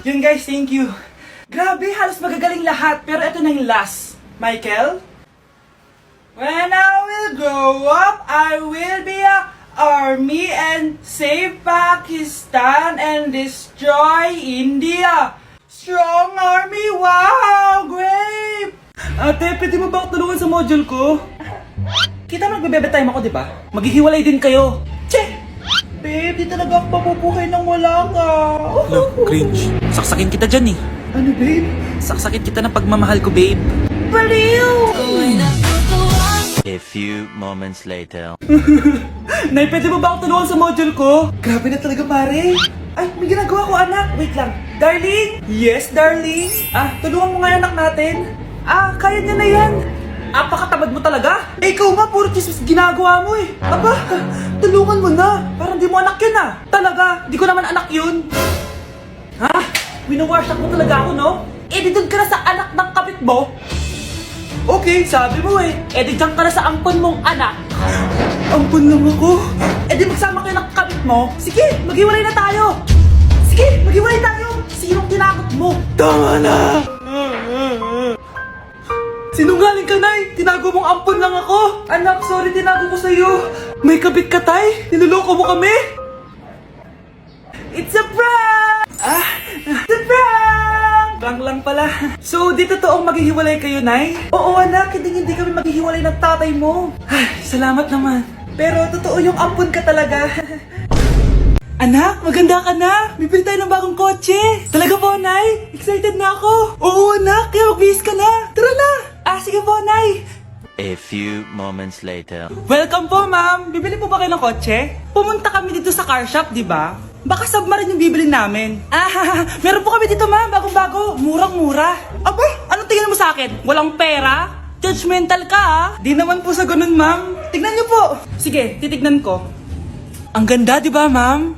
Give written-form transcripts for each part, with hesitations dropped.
Yun guys, thank you. Grabe, halos magagaling lahat. Pero ito na yung last. Michael? When I will grow up, I will be a army and save Pakistan and destroy India. Strong army, wow, great! Ate, pwede mo ba ako tulungan sa module ko? Kita mo nagbe-bebe time ako, di ba? Maghihiwalay din kayo. Che! Babe, di talaga ako mapupuhay nang wala ka. Look, cringe. Saksakin kita dyan eh. Ano, babe? Saksakin kita ng pagmamahal ko, babe. Baliw! A few moments later. Nay, pwede mo ba ako tulungan sa module ko? Grabe na talaga, pare. Ay, may ginagawa ko, anak. Wait lang. Darling? Yes, darling? Tulungan mo nga yung anak natin. Kaya niya na yan. Apakatamad mo talaga. Ikaw nga, puro chismis ginagawa mo eh. Aba, tulungan mo na. Parang di mo anak yun Talaga, di ko naman anak yun. Winawash mo talaga ako, no? Di doon ka na sa anak ng kapit mo. Okay, sabi mo eh. Di dyan ka na sa ampon mong anak. Ampon lang ako? Di magsama kayo ng kapit mo. Sige, maghiwalay na tayo. Sige, maghiwalay tayo. Sinong tinakot mo? Tama na! Sinungaling ka, Nay! Tinago mong ampon lang ako! Anak, sorry, tinago ko sa'yo! May kabit ka, Tay? Niloloko mo kami? It's a prank! It's a prank! Prank lang pala. So, di totoong maghihiwalay kayo, Nay? Oo, anak, hindi kami maghihiwalay ng tatay mo. Ay, salamat naman. Pero totoo yung ampon ka talaga. Anak, maganda ka na! Bibili tayo ng bagong kotse! Talaga po, Nay? Excited na ako! Oo, anak! Kaya magbihis ka na! Tara na! Sige po, Nay! A few moments later. Welcome po, ma'am! Bibili po ba kayo ng kotse? Pumunta kami dito sa car shop, di ba? Baka submarine yung bibili namin. Meron po kami dito, ma'am! Bagong-bago! Murang-mura! Aba! Anong tingin mo sa akin? Walang pera? Judgmental ka, Di naman po sa ganun, ma'am. Tignan niyo po! Sige, titignan ko. Ang ganda, di ba, ma'am?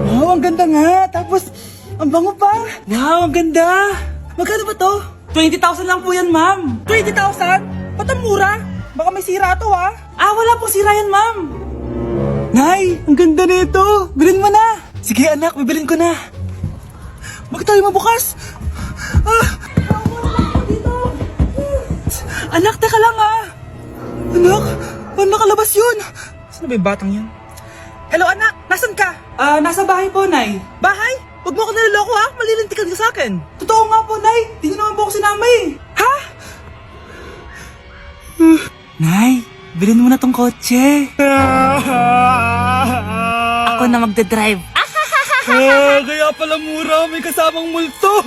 Wow, ang ganda nga. Tapos, ang bango pa. Wow, ang ganda. Magkano ba to? 20,000 lang po yan, ma'am. 20,000? Ba't ang mura? Baka may sira to, wala pong sira yan, ma'am. Nay, ang ganda nito. Bilhin mo na. Sige, anak, bibilin ko na. Bakit tayo mabukas? Anak, teka lang, Anak, nakalabas yun. Saan na ba yung batang yun? Hello, anak! Nasaan ka? Nasa bahay po, Nay. Bahay? Huwag mo ako naloloko, Malilintikan ka sa akin. Totoo nga po, Nay. Di naman po ako sinama eh. Ha? Nay, bilhin mo na tong kotse. Ako na magdadrive. Kaya pala mura. May kasamang multo.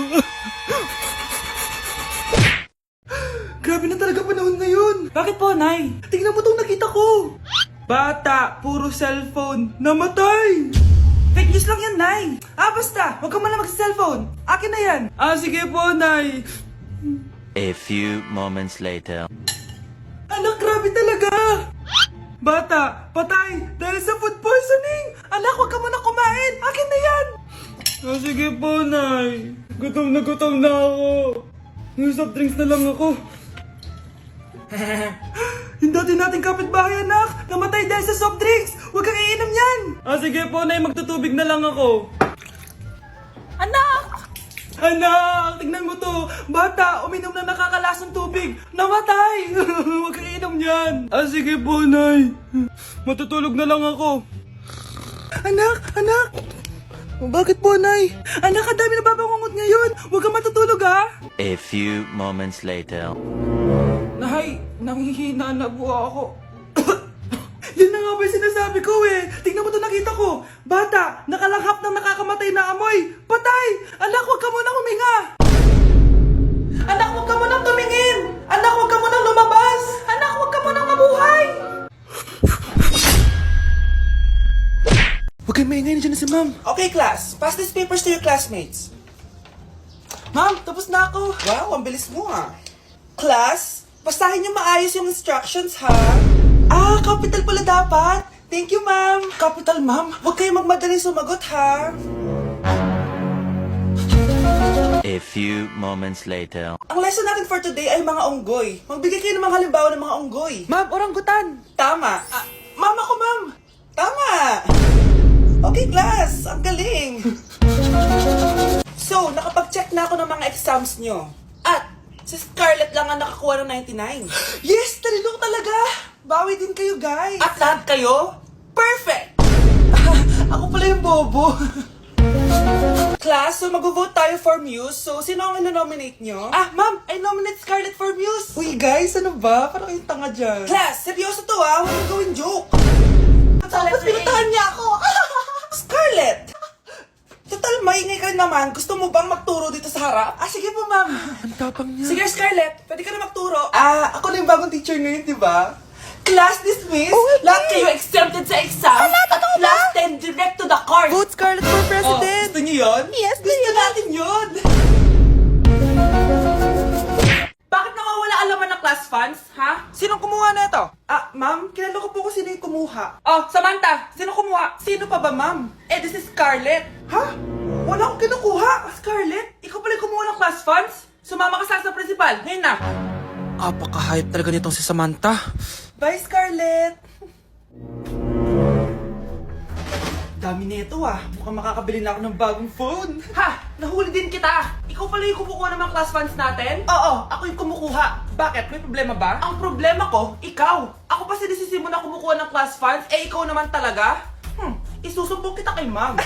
Grabe na talaga panahon ngayon. Bakit po, Nay? Tingnan mo tong nakita ko. Bata, puro cellphone, namatay! Fake news lang yan, Nay! Basta, huwag ka man lang mag-cellphone. Akin na yan. Sige po, Nay. A few moments later. Anak, grabe talaga! Bata, patay, dahil sa food poisoning! Anak, huwag ka muna kumain! Akin na yan! Sige po, Nay. Gutom na ako. Yung soft drinks na lang ako. Yung dati nating kapitbahay, anak! Namatay dahil sa soft drinks! Huwag kang iinom yan! Sige po, Nay. Magtutubig na lang ako. Anak! Anak! Tignan mo to! Bata! Uminom na nakakalasang tubig! Namatay! Huwag kang iinom yan! Sige po, Nay. Matutulog na lang ako. Anak! Bakit po, Nay? Anak, ang dami na babangungot ngayon! Huwag kang matutulog, A few moments later. Nay, nanghihina na po ako. Yun na nga ba yung sinasabi ko eh. Tingnan mo ito nakita ko. Bata, nakalanghap ng nakakamatay na amoy. Patay! Anak, huwag ka munang huminga. Anak, huwag ka munang tumingin. Anak, huwag ka munang lumabas. Anak, huwag ka munang mabuhay. Huwag kayong maingay, nandiyan na si Ma'am. Okay, class. Pass these papers to your classmates. Ma'am, tapos na ako. Wow, ang bilis mo Class, basahin niyo maayos yung instructions, capital pala dapat. Thank you, ma'am. Capital, ma'am. Huwag kayong magmadaling sumagot, A few moments later. Ang lesson natin for today ay mga unggoy. Magbigay kayo ng mga halimbawa ng mga unggoy. Ma'am, orangutan. Tama. Ma'am ako, ma'am. Tama. Okay, class. Ang galing. So, ako ng mga exams nyo. At si Scarlett lang ang nakakuha ng 99. Yes! Talino ko talaga! Bawi din kayo, guys. At lahat kayo, perfect! Ako pala yung bobo. Class, so mag-vote tayo for Muse. So, sino ang ino-nominate nyo? Ma'am, I nominate Scarlett for Muse. Uy, guys, ano ba? Parang kayong tanga dyan. Class, seryoso to Huwag mong gawin joke. Tapos pinuntahan niya ako. Scarlett! Total, maingay ka rin naman. Gusto mo bang magturo dito sa harap? Sige po, ma'am. Ang tapang niya. Sige, Scarlett. Pwede ka na magturo. Ako na yung bagong teacher ngayon, di ba? Class dismissed. Lahat kayo exempted sa exam. At class 10 direct to the course. Vote Scarlett for president! Gusto niyo yun? Yes, gusto natin yun. Bakit nawawala ang laman ng class funds, ha? Sinong kumuha na ito? Ma'am, kilala ko po kung sino yung kumuha. Oh, Samantha, sino kumuha? Sino pa ba, ma'am? This is Scarlett. Ha? Wala akong kinukuha. Scarlett, ikaw pala yung kumuha ng class funds? Sumama ka sa principal. Ngayon na. Apaka-hype talaga nitong si Samantha. Bye, Scarlett! Dami nito Mukhang makakabili na ako ng bagong phone. Nahuli din kita! Ikaw pala yung kumukuha ng mga class funds natin? Oo, ako yung kumukuha. Bakit? May problema ba? Ang problema ko, ikaw! Ako pa sinisisi mo na kumukuha ng class funds, ikaw naman talaga? Isusumbong kita kay ma'am.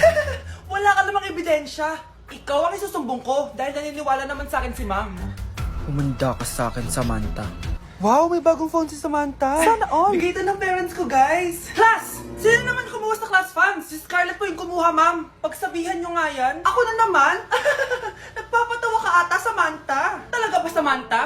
Wala ka namang ebidensya. Ikaw ang isusumbong ko dahil naniniwala naman sa akin si ma'am. Humanda ka sa akin, Samantha. Wow, may bagong phone si Samantha. Sana all. Bigay ito ng parents ko, guys. Class! Sino naman kumuha sa class funds? Si Scarlett po yung kumuha, ma'am. Pagsabihan nyo nga yan. Ako na naman? Nagpapatawa ka ata, Samantha. Talaga ba, Samantha?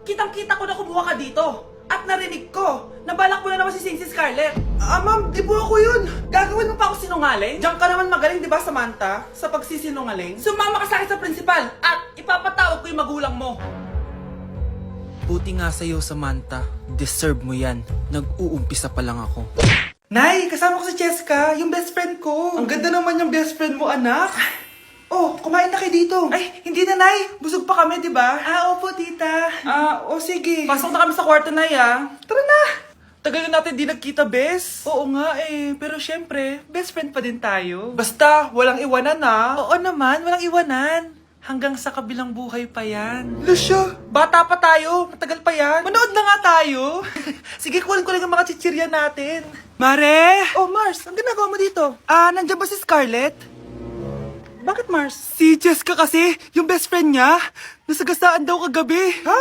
Kitang-kita ko na kumuha ka dito. At narinig ko, nabalak mo na naman si Scarlett. Ma'am, di po ako yun. Gagawin mo pa ako sinungaling? Diyan ka naman magaling, di ba, Samantha? Sa pagsisinungaling? Sumama ka sa akin sa principal at ipapatawag ko yung magulang mo. Buti nga sa'yo, Samantha. Deserve mo yan. Nag-uumpisa pa lang ako. Nay, kasama ko si Cheska, yung best friend ko. Ang ganda naman yung best friend mo, anak. Oh, kumain na kayo dito. Ay, hindi na, Nay. Busog pa kami, di ba? Opo, tita. Sige. Pasok na kami sa kwarto, Nay, Tara na. Tagal na natin di nagkita, bes. Oo nga pero syempre, best friend pa din tayo. Basta, walang iwanan, Oo naman, walang iwanan. Hanggang sa kabilang buhay pa yan. Lucia, bata pa tayo. Matagal pa yan. Manood na nga tayo. Sige, kunin ko lang ang mga chichirya natin. Mare! Oh, Mars, ang ginagawa mo dito? Nandiyan ba si Scarlett? Bakit, Mars? Si Jessica kasi, yung best friend niya. Nasagasaan daw kagabi. Ha?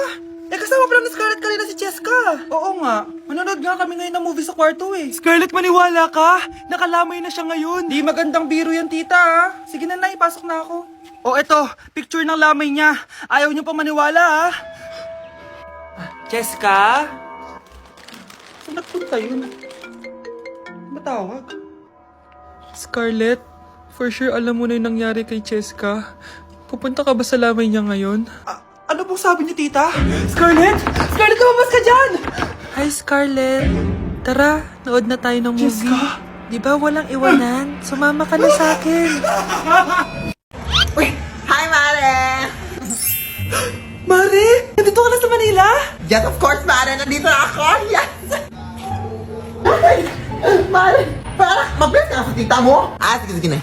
Kasama pala ni Scarlett kanina si Jessica. Oo nga. Manonood nga kami ngayon ng movie sa kwarto Scarlett, maniwala ka. Nakalamay na siya ngayon. Di magandang biro yan, tita, Sige na, Nay, pasok na ako. Eto, picture ng lamay niya. Ayaw niyo pa maniwala, Jessica? Saan nagpunta yun? Matawag? Scarlett, for sure alam mo na yung nangyari kay Cheska. Pupunta ka ba sa lamay niya ngayon? Ano pong sabi niyo, tita? Scarlett! Scarlett, lumabas ka dyan! Hi, Scarlett. Tara, nood na tayo ng movie. Cheska? Di ba walang iwanan? Sumama ka na sa akin. Uy! Hi, Mare! Mare! Nandito ka na sa Manila? Yes, of course, Mare! Nandito na ako! Yes! Mare! Para mag-bless ka sa tita mo! Sige na.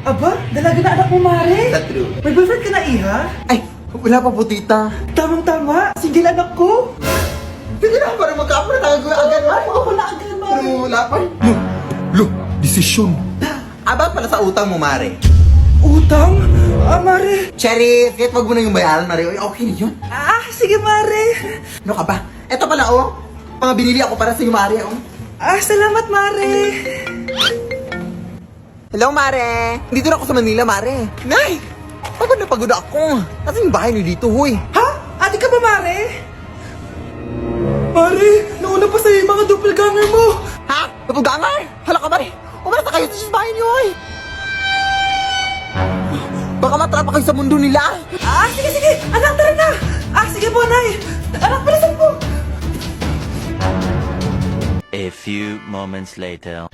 Aba, dalaga na anak mo, Mare. That's true. May boyfriend ka na, Iha? Ay! Wala pa po, tita. Tamang-tama. Single anak ko. Sige na, para magkapura tayo agad, Mare. Oo, wala agad, Mare. Pero wala pa. Lo! Desisyon. About pala sa utang mo, Mare. Utang? Mare. Cherry, kahit wag mo na yung bayaran, Mare. Okay na yun. Sige, Mare. Ano ka ba? Eto pala, mga binili ako para sa iyo, Mare, Salamat, Mare. Hello, Mare! Dito na ako sa Manila, Mare. Nay! Pagod na pagod ako. Nasaan yung bahay niyo dito, huy? Ha? Ate ka ba, Mare? Mare, nauna pa sa'yo yung mga doppelganger mo. Ha? Napugangar? Hala ka, Mare! Umarata kayo sa bahay niyo, huy! Baka matrapa kayo sa mundo nila. Sige. Anak, tara na. Sige po, Nay. Anak, palasan po. A few moments later.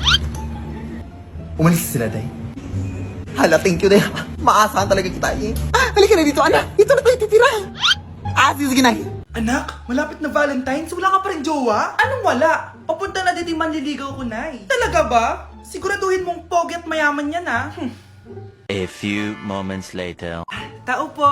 Umalis sila, Day. Hala, thank you, Day. Maasahan talaga kita, Halika na dito, anak. Dito na tayo titira. Sige na. Anak, malapit na Valentine's, wala ka pa rin jowa? Anong wala? Papunta na dito yung manliligaw ko, Nay. Talaga ba? Siguraduhin mong pogi at mayaman yan, A few moments later. Tao po.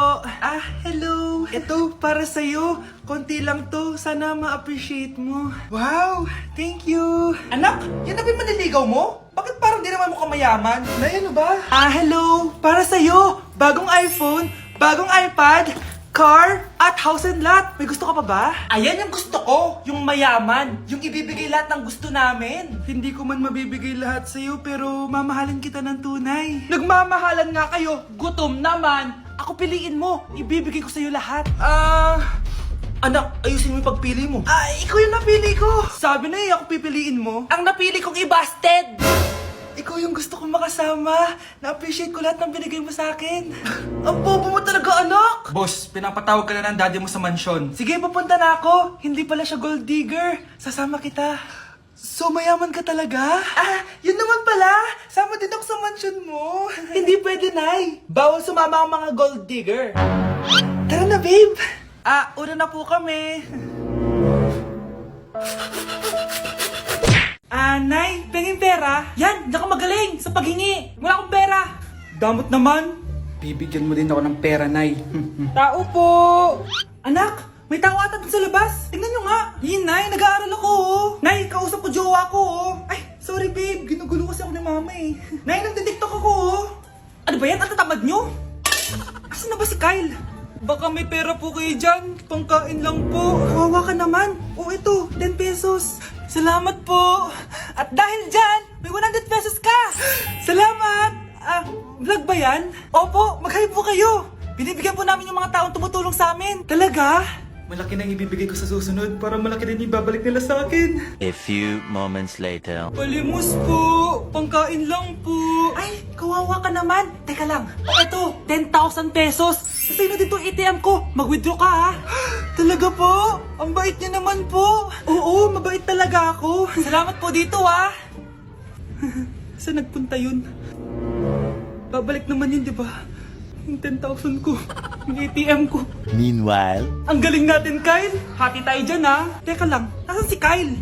Hello. Ito, para sa'yo. Konti lang to. Sana ma-appreciate mo. Wow, thank you. Anak, yan na ba yung maniligaw mo? Bakit parang di naman mo kamayaman? Nay, ano ba? Hello. Para sa'yo. Bagong iPhone, bagong iPad, car, at house and lot. May gusto ka pa ba? Ayan yung gusto ko. Yung mayaman. Yung ibibigay lahat ng gusto namin. Hindi ko man mabibigay lahat sa'yo, pero mamahalin kita ng tunay. Nagmamahalan nga kayo. Gutom naman. Ako piliin mo. Ibibigay ko sa'yo lahat. Anak, ayusin mo yung pagpili mo. Ikaw yung napili ko. Sabi na ako pipiliin mo. Ang napili kong i-busted. Ikaw yung gusto kong makasama. Na-appreciate ko lahat ng binigay mo sa akin. Ang bobo mo talaga, anak! Boss, pinapatawag ka na ng daddy mo sa mansyon. Sige, papunta na ako. Hindi pala siya gold digger. Sasama kita. So, mayaman ka talaga? Yun naman pala. Sama din ako sa mansyon mo. Hindi pwede, Nay. Bawal sumama ang mga gold digger. Tara na, babe. Una na po kami. Nay, pengin pera? Yan, diyan ka magaling sa paghingi. Wala akong pera. Damot naman. Bibigyan mo din ako ng pera, Nay. Tao po. Anak, may tao ata dun sa labas. Tingnan nyo nga. Yun, Nay, nag-aaral ako. Nay, kausap ko jowa ko. Ay, sorry babe. Ginugulo kasi ako ni mama eh. Nay, nagtitiktok ako. Ano ba yan? Ang tatamad nyo? Asan na ba si Kyle? Baka may pera po kayo dyan. Pangkain lang po. Kawawa ka naman. Ito, 10 pesos. Salamat po. At dahil dyan, may 100 pesos ka. Salamat. Vlog ba yan? Opo, mag-hype po kayo. Binibigyan po namin yung mga taong tumutulong sa amin. Talaga? Malaki na ibibigay ko sa susunod para malaki din ibabalik nila sa akin. A few moments later. Palimos po. Pangkain lang po. Ay, kawawa ka naman. Teka lang. Ito, 10,000 pesos. Kasi na dito ATM ko. Mag-withdraw ka ha. Talaga po? Ang bait niya naman po. Oo, mabait talaga ako. Salamat po dito ha. Saan nagpunta yun? Babalik naman yun, di ba? Yung 10,000 ko. Yung ATM ko. Meanwhile. Ang galing natin, Kyle. Hati tayo dyan ha. Teka lang, nasan si Kyle?